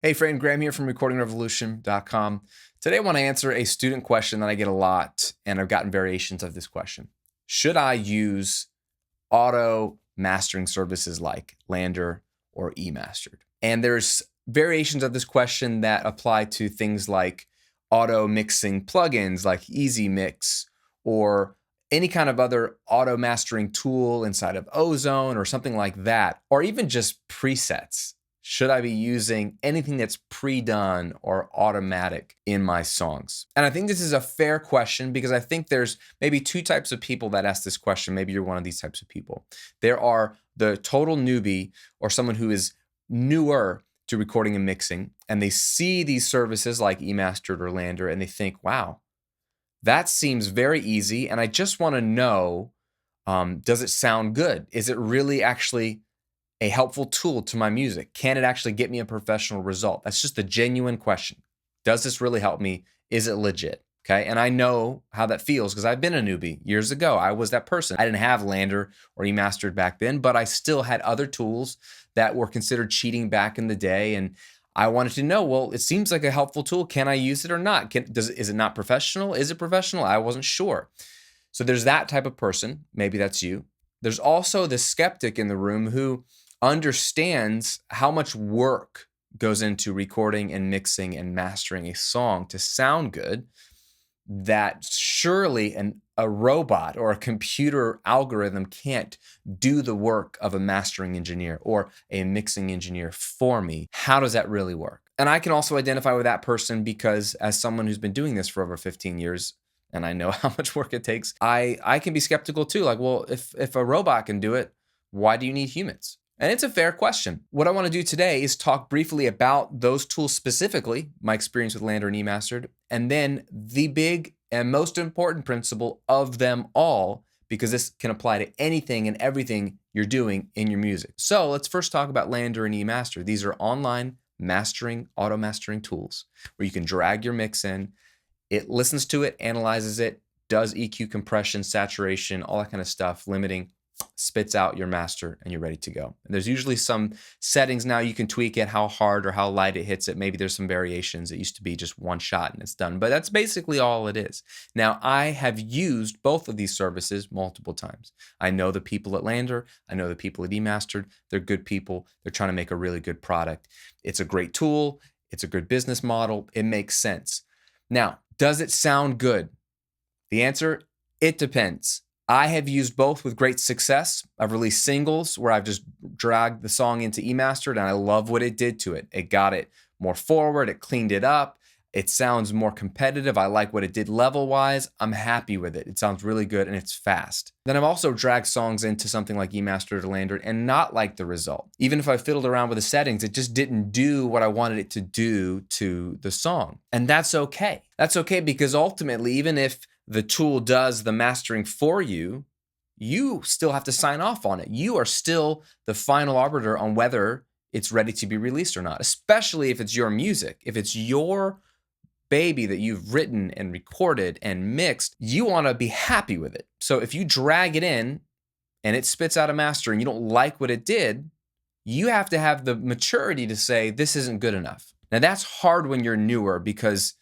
Hey friend, Graham here from recordingrevolution.com. Today I want to answer a student question that I get a lot, and I've gotten variations of this question. Should I use auto mastering services like LANDR or eMastered? And there's variations of this question that apply to things like auto mixing plugins like Easy Mix or any kind of other auto mastering tool inside of Ozone or something like that, or even just presets. Should I be using anything that's pre-done or automatic in my songs? And I think this is a fair question because I think there's maybe two types of people that ask this question. Maybe you're one of these types of people. There are the total newbie or someone who is newer to recording and mixing, and they see these services like eMastered or LANDR and they think, wow, that seems very easy. And I just want to know, does it sound good? Is it really actually a helpful tool to my music? Can it actually get me a professional result? That's just a genuine question. Does this really help me? Is it legit? Okay. And I know how that feels because I've been a newbie years ago. I was that person. I didn't have LANDR or eMastered back then, but I still had other tools that were considered cheating back in the day. And I wanted to know, well, it seems like a helpful tool. Can I use it or not? Is it not professional? Is it professional? I wasn't sure. So there's that type of person. Maybe that's you. There's also the skeptic in the room who understands how much work goes into recording and mixing and mastering a song to sound good, that surely a robot or a computer algorithm can't do the work of a mastering engineer or a mixing engineer for me. How does that really work? And I can also identify with that person because as someone who's been doing this for over 15 years, and I know how much work it takes, I can be skeptical too. Like, well, if a robot can do it, why do you need humans? And it's a fair question. What I want to do today is talk briefly about those tools specifically, my experience with LANDR and eMastered, and then the big and most important principle of them all, because this can apply to anything and everything you're doing in your music. So let's first talk about LANDR and eMastered. These are online mastering, auto mastering tools where you can drag your mix in. It listens to it, analyzes it, does EQ, compression, saturation, all that kind of stuff, limiting, spits out your master, and you're ready to go. And there's usually some settings now you can tweak it, how hard or how light it hits it. Maybe there's some variations. It used to be just one shot and it's done, but that's basically all it is. Now, I have used both of these services multiple times. I know the people at LANDR. I know the people at eMastered. They're good people. They're trying to make a really good product. It's a great tool. It's a good business model. It makes sense. Now, does it sound good? The answer, it depends. I have used both with great success. I've released singles where I've just dragged the song into eMastered and I love what it did to it. It got it more forward, it cleaned it up, it sounds more competitive. I like what it did level-wise. I'm happy with it. It sounds really good and it's fast. Then I've also dragged songs into something like eMastered or LANDR and not liked the result. Even if I fiddled around with the settings, it just didn't do what I wanted it to do to the song. And that's okay. That's okay because ultimately, even if the tool does the mastering for you, you still have to sign off on it. You are still the final arbiter on whether it's ready to be released or not, especially if it's your music. If it's your baby that you've written and recorded and mixed, you want to be happy with it. So if you drag it in and it spits out a master and you don't like what it did, you have to have the maturity to say, this isn't good enough. Now that's hard when you're newer because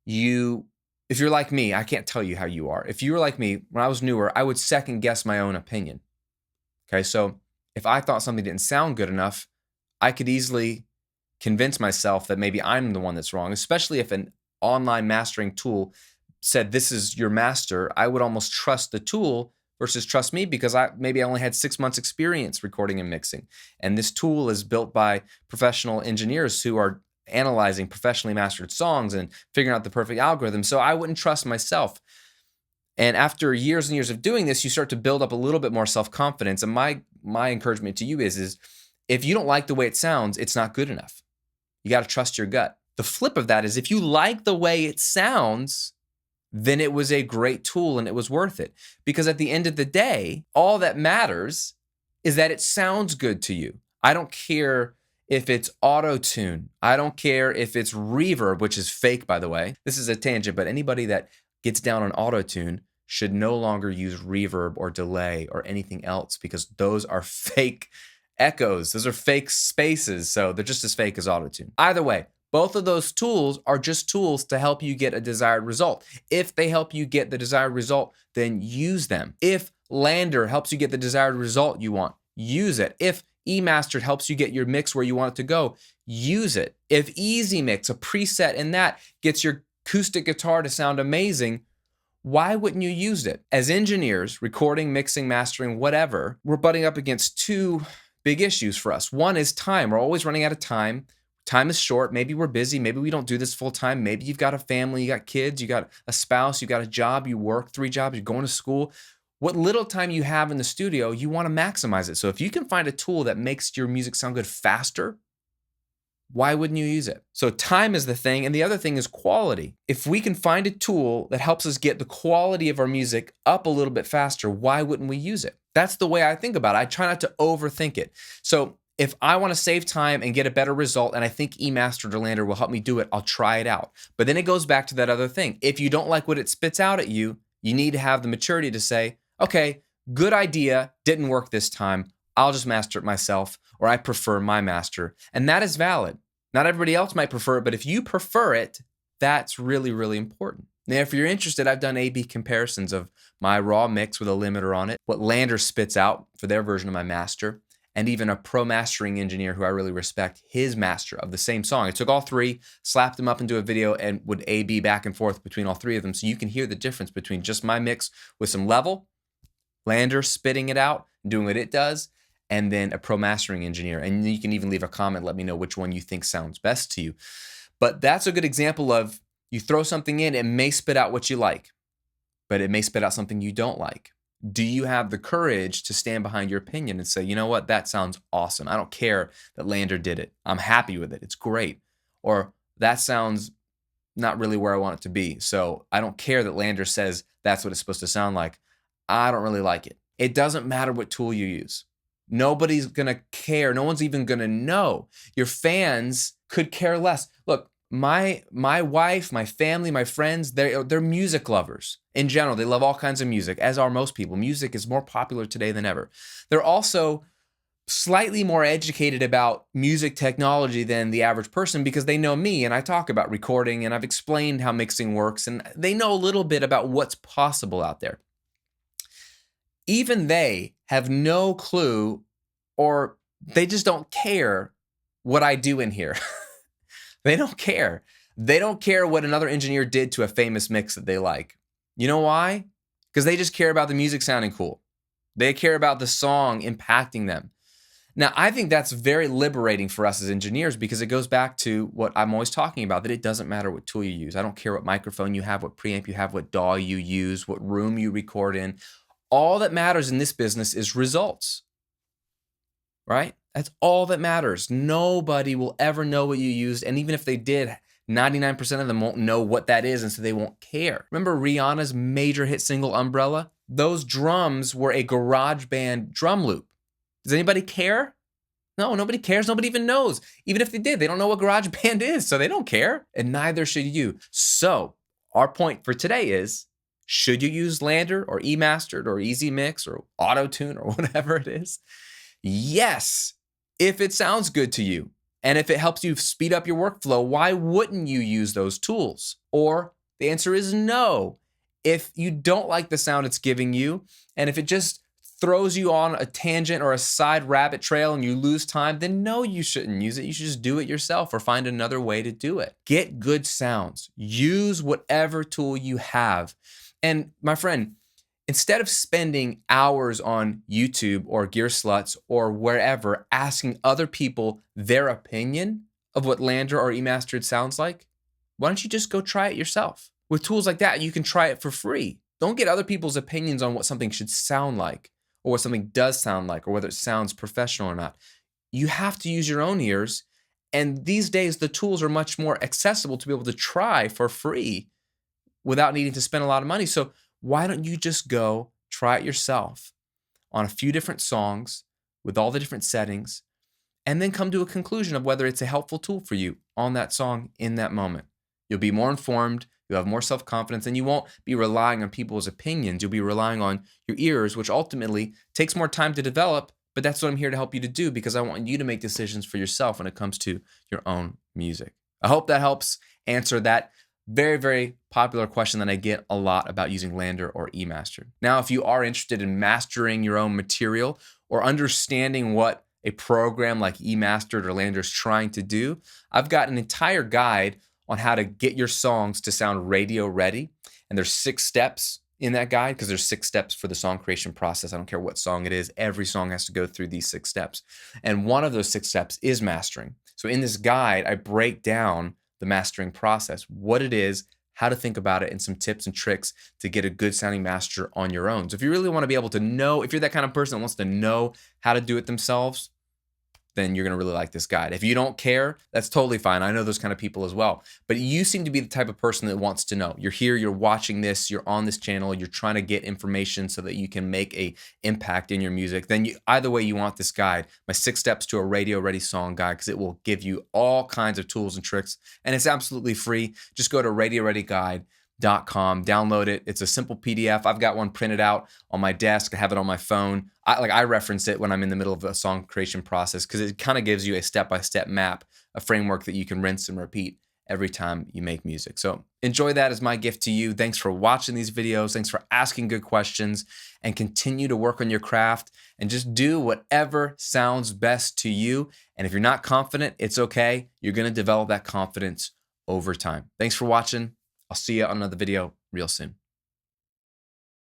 if you're like me, I can't tell you how you are. If you were like me, when I was newer, I would second guess my own opinion. Okay, so if I thought something didn't sound good enough, I could easily convince myself that maybe I'm the one that's wrong, especially if an online mastering tool said, this is your master. I would almost trust the tool versus trust me because maybe I only had 6 months experience recording and mixing. And this tool is built by professional engineers who are analyzing professionally mastered songs and figuring out the perfect algorithm. So I wouldn't trust myself. And after years and years of doing this, you start to build up a little bit more self-confidence. And my encouragement to you is if you don't like the way it sounds, it's not good enough. You got to trust your gut. The flip of that is if you like the way it sounds, then it was a great tool and it was worth it. Because at the end of the day, all that matters is that it sounds good to you. I don't care if it's auto-tune. I don't care if it's reverb, which is fake, by the way. This is a tangent, but anybody that gets down on auto-tune should no longer use reverb or delay or anything else because those are fake echoes. Those are fake spaces, so they're just as fake as autotune. Either way, both of those tools are just tools to help you get a desired result. If they help you get the desired result, then use them. If LANDR helps you get the desired result you want, use it. If eMastered helps you get your mix where you want it to go, use it. If eZMix, a preset in that, gets your acoustic guitar to sound amazing, why wouldn't you use it? As engineers, recording, mixing, mastering, whatever, we're butting up against two big issues for us. One is time. We're always running out of time. Time is short. Maybe we're busy. Maybe we don't do this full time. Maybe you've got a family, you got kids, you got a spouse, you got a job, you work 3 jobs, you're going to school. What little time you have in the studio, you want to maximize it. So if you can find a tool that makes your music sound good faster, why wouldn't you use it? So time is the thing, and the other thing is quality. If we can find a tool that helps us get the quality of our music up a little bit faster, why wouldn't we use it? That's the way I think about it. I try not to overthink it. So if I want to save time and get a better result, and I think eMastered or LANDR will help me do it, I'll try it out. But then it goes back to that other thing. If you don't like what it spits out at you, you need to have the maturity to say, okay, good idea, didn't work this time. I'll just master it myself, or I prefer my master. And that is valid. Not everybody else might prefer it, but if you prefer it, that's really, really important. Now, if you're interested, I've done A/B comparisons of my raw mix with a limiter on it, what LANDR spits out for their version of my master, and even a pro mastering engineer who I really respect, his master of the same song. I took all 3, slapped them up into a video, and would A/B back and forth between all 3 of them, so you can hear the difference between just my mix with some level, LANDR spitting it out, doing what it does, and then a pro mastering engineer. And you can even leave a comment, let me know which one you think sounds best to you. But that's a good example of you throw something in, it may spit out what you like, but it may spit out something you don't like. Do you have the courage to stand behind your opinion and say, you know what, that sounds awesome. I don't care that LANDR did it. I'm happy with it. It's great. Or that sounds not really where I want it to be. So I don't care that LANDR says that's what it's supposed to sound like. I don't really like it. It doesn't matter what tool you use. Nobody's going to care. No one's even going to know. Your fans could care less. Look, my wife, my family, my friends, they're music lovers. In general, they love all kinds of music, as are most people. Music is more popular today than ever. They're also slightly more educated about music technology than the average person because they know me and I talk about recording and I've explained how mixing works and they know a little bit about what's possible out there. Even they have no clue, or they just don't care what I do in here. They don't care. They don't care what another engineer did to a famous mix that they like. You know why? Because they just care about the music sounding cool. They care about the song impacting them. Now, I think that's very liberating for us as engineers because it goes back to what I'm always talking about, that it doesn't matter what tool you use. I don't care what microphone you have, what preamp you have, what DAW you use, what room you record in. All that matters in this business is results, right? That's all that matters. Nobody will ever know what you used. And even if they did, 99% of them won't know what that is, and so they won't care. Remember Rihanna's major hit single, Umbrella? Those drums were a garage band drum loop. Does anybody care? No, nobody cares. Nobody even knows. Even if they did, they don't know what garage band is, so they don't care. And neither should you. So our point for today is, should you use LANDR or eMastered or eZMix or Auto-Tune or whatever it is? Yes, if it sounds good to you. And if it helps you speed up your workflow, why wouldn't you use those tools? Or the answer is no. If you don't like the sound it's giving you, and if it just throws you on a tangent or a side rabbit trail and you lose time, then no, you shouldn't use it. You should just do it yourself or find another way to do it. Get good sounds. Use whatever tool you have. And my friend, instead of spending hours on YouTube or Gearsluts or wherever asking other people their opinion of what LANDR or eMastered sounds like, why don't you just go try it yourself? With tools like that, you can try it for free. Don't get other people's opinions on what something should sound like or what something does sound like or whether it sounds professional or not. You have to use your own ears. And these days, the tools are much more accessible to be able to try for free without needing to spend a lot of money. So why don't you just go try it yourself on a few different songs with all the different settings and then come to a conclusion of whether it's a helpful tool for you on that song in that moment. You'll be more informed, you'll have more self-confidence, and you won't be relying on people's opinions. You'll be relying on your ears, which ultimately takes more time to develop, but that's what I'm here to help you to do, because I want you to make decisions for yourself when it comes to your own music. I hope that helps answer that very, very popular question that I get a lot about using LANDR or eMastered. Now, if you are interested in mastering your own material or understanding what a program like eMastered or LANDR is trying to do, I've got an entire guide on how to get your songs to sound radio ready. And there's 6 steps in that guide, because there's 6 steps for the song creation process. I don't care what song it is. Every song has to go through these 6 steps. And one of those 6 steps is mastering. So in this guide, I break down the mastering process, what it is, how to think about it, and some tips and tricks to get a good sounding master on your own. So if you really want to be able to know, if you're that kind of person that wants to know how to do it themselves, then you're going to really like this guide. If you don't care, that's totally fine. I know those kind of people as well. But you seem to be the type of person that wants to know. You're here, you're watching this, you're on this channel, you're trying to get information so that you can make a impact in your music. Then either way, you want this guide, my 6 steps to a radio ready song guide, because it will give you all kinds of tools and tricks, and it's absolutely free. Just go to radioreadyguide.com, download it. It's a simple PDF. I've got one printed out on my desk. I have it on my phone. I reference it when I'm in the middle of a song creation process, because it kind of gives you a step-by-step map, a framework that you can rinse and repeat every time you make music. So enjoy that as my gift to you. Thanks for watching these videos. Thanks for asking good questions, and continue to work on your craft and just do whatever sounds best to you. And if you're not confident, it's okay. You're going to develop that confidence over time. Thanks for watching. I'll see you on another video real soon.